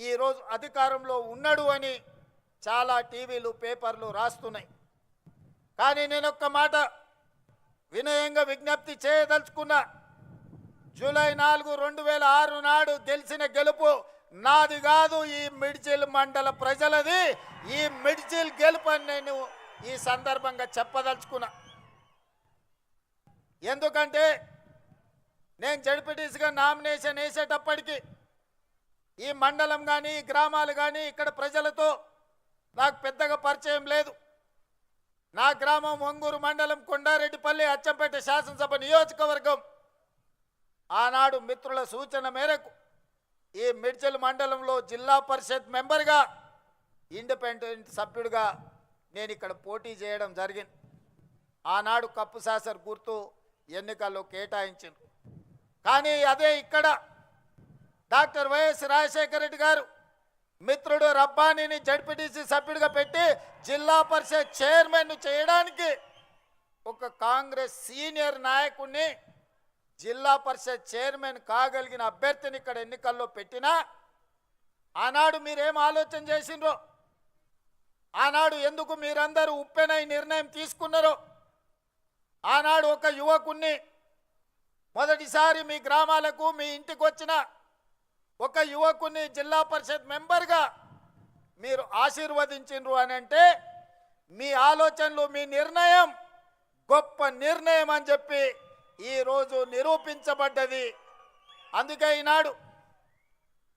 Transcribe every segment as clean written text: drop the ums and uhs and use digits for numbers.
ఈరోజు అధికారంలో ఉన్నాడు అని చాలా టీవీలు పేపర్లు రాస్తున్నాయి. కానీ నేను ఒక్క మాట వినయంగా విజ్ఞప్తి చేయదలుచుకున్నా. జూలై 4, 2006 నాడు గెలిచిన గెలుపు నాది కాదు, ఈ మిడ్జిల్ మండల ప్రజలది. ఈ మిడ్జిల్ గెలుపు అని నేను ఈ సందర్భంగా చెప్పదలుచుకున్నా. ఎందుకంటే నేను జడ్పీటీసీగా నామినేషన్ వేసేటప్పటికి ఈ మండలం కానీ ఈ గ్రామాలు కానీ ఇక్కడ ప్రజలతో నాకు పెద్దగా పరిచయం లేదు. నా గ్రామం ఒంగూరు మండలం కొండారెడ్డిపల్లి అచ్చంపేట శాసనసభ నియోజకవర్గం. ఆనాడు మిత్రుల సూచన మేరకు ఈ మిడ్జిల్ మండలంలో జిల్లా పరిషత్ మెంబర్గా ఇండిపెండెంట్ సభ్యుడిగా నేను ఇక్కడ పోటీ చేయడం జరిగింది. ఆనాడు కప్పు శాసర్ గుర్తు ఎన్నికల్లో కేటాయించింది. కానీ అదే ఇక్కడ డాక్టర్ వైఎస్ రాజశేఖర రెడ్డి గారు మిత్రుడు రబ్బానీని జడ్పీటీసీ సభ్యుడిగా పెట్టి జిల్లా పరిషత్ చైర్మన్ చేయడానికి ఒక కాంగ్రెస్ సీనియర్ నాయకుడిని జిల్లా పరిషత్ చైర్మన్ కాగలిగిన అభ్యర్థిని ఇక్కడ ఎన్నికల్లో పెట్టినా ఆనాడు మీరేం ఆలోచన చేసిండ్రో, ఆనాడు ఎందుకు మీరందరూ ఉప్పెనై నిర్ణయం తీసుకున్నారో, ఆనాడు ఒక యువకుణ్ణి మొదటిసారి మీ గ్రామాలకు మీ ఇంటికి వచ్చిన ఒక యువకుని జిల్లా పరిషత్ మెంబర్గా మీరు ఆశీర్వదించిండ్రు అని అంటే మీ ఆలోచనలు మీ నిర్ణయం గొప్ప నిర్ణయం అని చెప్పి ఈరోజు నిరూపించబడ్డది. అందుకే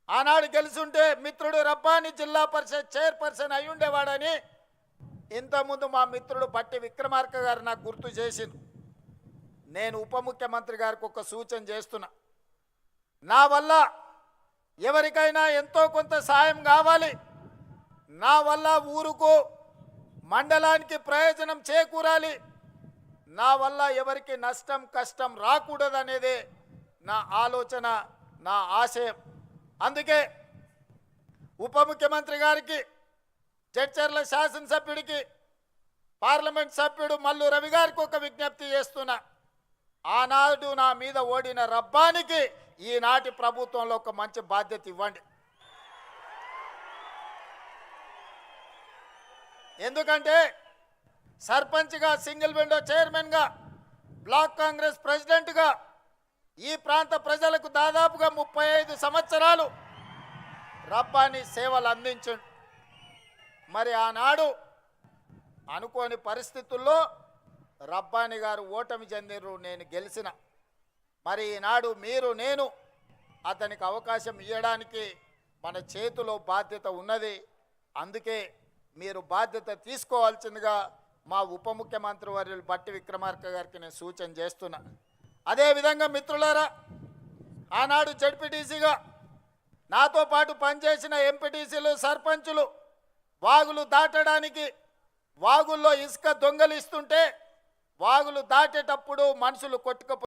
ఆనాడు గెలుచుంటే మిత్రుడు రబ్బాని జిల్లా పరిషత్ చైర్పర్సన్ అయి ఉండేవాడని ఇంతకుముందు మా మిత్రుడు బట్టి విక్రమార్క గారు నాకు గుర్తు చేసింది. నేను ఉప ముఖ్యమంత్రి గారికి ఒక సూచన చేస్తున్నా. నా వల్ల ఎవరికైనా ఎంతో కొంత సాయం కావాలి, నా వల్ల ఊరుకు మండలానికి ప్రయోజనం చేకూరాలి, నా వల్ల ఎవరికి నష్టం కష్టం రాకూడదనేదే నా ఆలోచన, నా ఆశయం. అందుకే ఉప ముఖ్యమంత్రి గారికి, జడ్చర్ల శాసనసభ్యుడికి, పార్లమెంట్ సభ్యుడు మల్లు రవి గారికి ఒక విజ్ఞప్తి చేస్తున్నా. ఆనాడు నా మీద ఓడిన రబ్బానికి ఈనాటి ప్రభుత్వంలో ఒక మంచి బాధ్యత ఇవ్వండి. ఎందుకంటే సర్పంచ్గా, సింగిల్ విండో చైర్మన్గా, బ్లాక్ కాంగ్రెస్ ప్రెసిడెంట్గా ఈ ప్రాంత ప్రజలకు దాదాపుగా 35 సంవత్సరాలు రబ్బాని సేవలు అందించండు. మరి ఆనాడు అనుకోని పరిస్థితుల్లో రబ్బాని గారు ఓటమి చెందిరు, నేను గెలిచిన. మరి ఈనాడు మీరు నేను అతనికి అవకాశం ఇవ్వడానికి మన చేతిలో బాధ్యత ఉన్నది. అందుకే మీరు బాధ్యత తీసుకోవాల్సిందిగా మా ఉప ముఖ్యమంత్రి వర్యులు బట్టి విక్రమార్క గారికి నేను సూచన చేస్తున్నా. అదేవిధంగా మిత్రులారా, ఆనాడు జడ్పీటీసీగా నాతో పాటు పనిచేసిన ఎంపీటీసీలు, సర్పంచులు వాగులు దాటడానికి వాగుల్లో ఇసుక దొంగలిస్తుంటే వాగులు దాటేటప్పుడు మనుషులు కొట్టుకపోయి